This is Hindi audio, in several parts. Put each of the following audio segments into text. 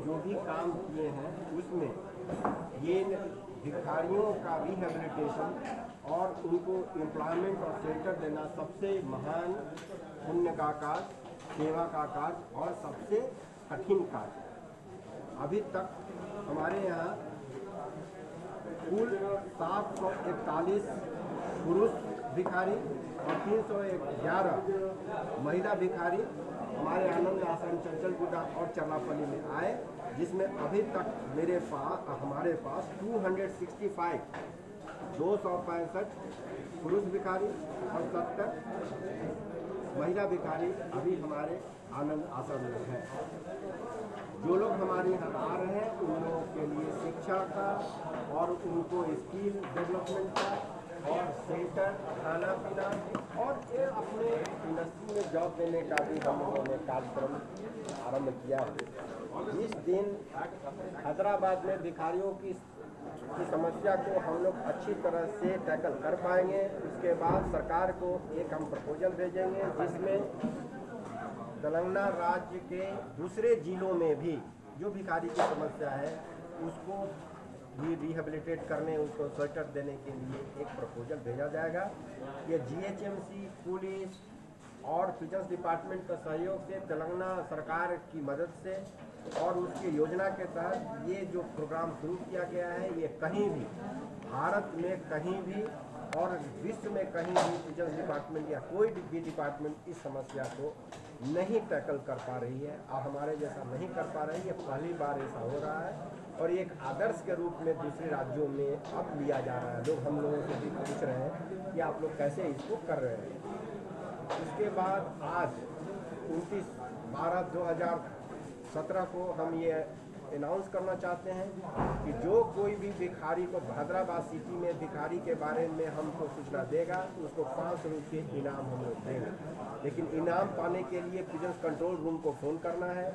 जो भी काम किए हैं उसमें ये भिखारियों का रिहेबिलिटेशन और उनको एम्प्लॉयमेंट और शेल्टर देना सबसे महान पुण्य का कार्य, सेवा का कार्य और सबसे कठिन कार्य। अभी तक हमारे यहाँ कुल 741 पुरुष भिखारी और 311 महिला भिखारी हमारे आनंद आश्रम चंचलगुडा और चरलापल्ली में आए, जिसमें अभी तक हमारे पास 265 पुरुष भिखारी और 70 महिला भिखारी अभी हमारे आनंद आश्रम में है। जो लोग हमारे यहाँ आ रहे हैं उन लोगों के लिए शिक्षा का और उनको स्किल डेवलपमेंट का और शेल्टर, खाना पीना और अपने इंडस्ट्री में जॉब देने का भी हम लोगों ने कार्यक्रम आरंभ किया है। इस दिन हैदराबाद में भिखारियों की समस्या को हम लोग अच्छी तरह से टैकल कर पाएंगे। उसके बाद सरकार को एक हम प्रपोजल भेजेंगे जिसमें तेलंगाना राज्य के दूसरे जिलों में भी जो भिखारी की समस्या है उसको भी रिहेबिलिटेट करने, उसको स्वेटर देने के लिए एक प्रपोजल भेजा जाएगा। ये जीएचएमसी, पुलिस और प्रिजन्स डिपार्टमेंट का सहयोग से तेलंगाना सरकार की मदद से और उसकी योजना के तहत ये जो प्रोग्राम शुरू किया गया है, ये कहीं भी भारत में कहीं भी और विश्व में कहीं भी प्रिजन्स डिपार्टमेंट या कोई भी डिपार्टमेंट इस समस्या को नहीं टैकल कर पा रही है और हमारे जैसा नहीं कर पा रही है। पहली बार ऐसा हो रहा है और एक आदर्श के रूप में दूसरे राज्यों में अब लिया जा रहा है। लोग हम लोगों से भी पूछ रहे हैं कि आप लोग कैसे इसको कर रहे हैं। उसके बाद आज 29/12/2017 को हम ये अनाउंस करना चाहते हैं कि जो कोई भी भिखारी को हैदराबाद सिटी में भिखारी के बारे में हमको सूचना देगा उसको 500 रुपये इनाम हम लोग देंगे। लेकिन इनाम पाने के लिए प्रिजन्स कंट्रोल रूम को फ़ोन करना है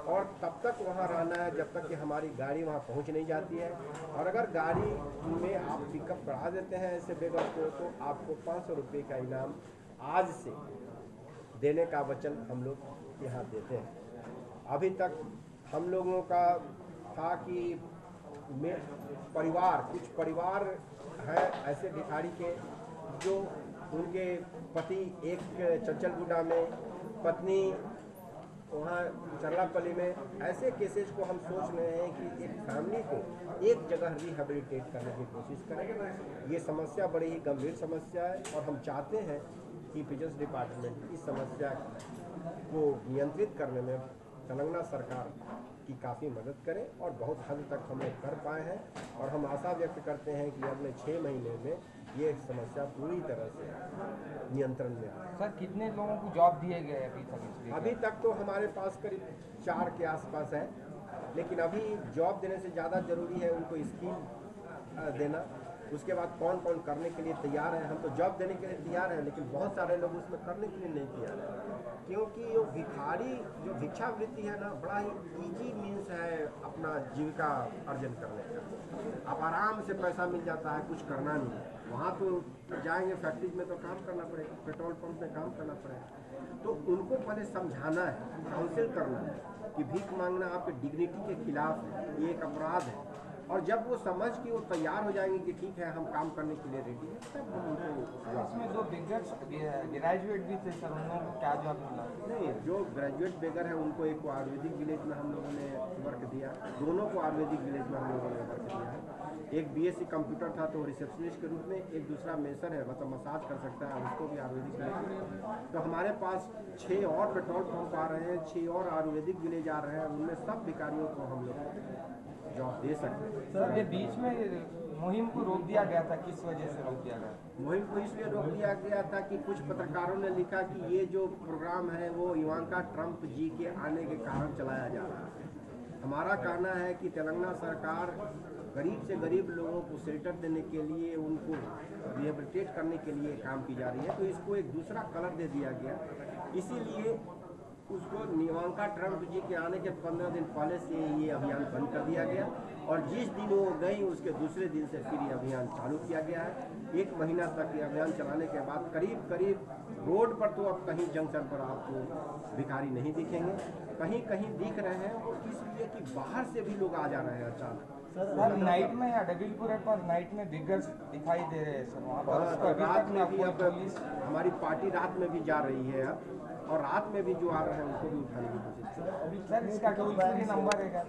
और तब तक वहाँ रहना है जब तक कि हमारी गाड़ी वहाँ पहुँच नहीं जाती है। और अगर गाड़ी में आप पिकअप बढ़ा देते हैं ऐसे बेगर को तो आपको 500 रुपये का इनाम आज से देने का वचन हम लोग यहाँ देते हैं। अभी तक हम लोगों का था कि कुछ परिवार है ऐसे भिखारी के जो उनके पति एक चंचलगुडा में, पत्नी वहाँ चरलापल्ली में, ऐसे केसेस को हम सोच रहे हैं कि एक फैमिली को एक जगह रिहेबिलिटेट करने की कोशिश करें। ये समस्या बड़ी ही गंभीर समस्या है और हम चाहते हैं कि प्रिजन्स डिपार्टमेंट इस समस्या को नियंत्रित करने में तेलंगाना सरकार की काफ़ी मदद करें और बहुत हद तक हम लोग कर पाए हैं और हम आशा व्यक्त करते हैं कि अगले 6 महीने में ये समस्या पूरी तरह से नियंत्रण में आए। सर, कितने लोगों को जॉब दिए गए अभी तक? अभी तक तो हमारे पास करीब 4 के आसपास है, लेकिन अभी जॉब देने से ज़्यादा ज़रूरी है उनको स्किल देना। उसके बाद कौन कौन करने के लिए तैयार है। हम तो जॉब देने के लिए तैयार हैं, लेकिन बहुत सारे लोग उसमें करने के लिए नहीं तैयार हैं, क्योंकि जो भिखारी जो भिक्षावृत्ति है ना, बड़ा ही इजी मीन्स है अपना जीविका अर्जन करने का। अब आराम से पैसा मिल जाता है, कुछ करना नहीं है। वहाँ तो जाएंगे फैक्ट्रीज में तो काम करना पड़ेगा, पेट्रोल पंप में काम करना पड़ेगा। तो उनको पहले समझाना है, काउंसिल करना है कि भीख मांगना आपके डिग्निटी के खिलाफ है, ये एक अपराध है। और जब वो समझ के वो तैयार हो जाएंगे कि ठीक है हम काम करने के लिए रेडी है, तब हम उनको। इसमें जो बिगर्स ग्रेजुएट भी थे सर, उन लोगों को क्या जॉब मिला? नहीं, जो ग्रेजुएट बेगर है उनको एक को आयुर्वेदिक विलेज में हम लोगों ने वर्क दिया, दोनों को आयुर्वेदिक विलेज में हम लोगों ने वर्क दिया है। एक बीएससी कंप्यूटर था तो रिसेप्शनिस्ट के रूप में, एक दूसरा मेसर है मतलब मसाज कर सकता है, उसको भी आयुर्वेदिक विलेज। तो हमारे पास 6 और पेट्रोल पंप आ रहे हैं, 6 और आयुर्वेदिक विलेज आ रहे हैं, उनमें सब भिखारियों को हम लोग जॉब दे सकते हैं। सर, ये बीच में मुहिम को रोक दिया गया था, किस वजह से रोक दिया गया? मुहिम को इसलिए रोक दिया गया था कि कुछ पत्रकारों ने लिखा कि ये जो प्रोग्राम है वो इवांका ट्रंप जी के आने के कारण चलाया जा रहा है। हमारा कहना है कि तेलंगाना सरकार गरीब से गरीब लोगों को शेल्टर देने के लिए, उनको रिहेबिलिटेट करने के लिए काम की जा रही है, तो इसको एक दूसरा कलर दे दिया गया। इसीलिए उसको इवांका ट्रंप जी के आने के 15 दिन पहले से ये अभियान बंद कर दिया गया और जिस दिन वो गई उसके दूसरे दिन से फिर ये अभियान चालू किया गया है। 1 महीना तक ये अभियान चलाने के बाद करीब रोड पर तो अब कहीं जंक्शन पर आपको भिखारी नहीं दिखेंगे, कहीं कहीं दिख रहे हैं, इसलिए कि बाहर से भी लोग आ जा रहे हैं अचानक। सर नाइट में या डबिलपुर पर नाइट में बिगर्स दिखाई दे रहे हैं सर वहाँ पर। रात में भी अब हमारी पार्टी रात में भी जा रही है अब, और रात में भी जो आ रहे हैं उनको भी उठाने की कोशिश कर रहे हैं। सर इसका टोल फ्री नंबर है क्या?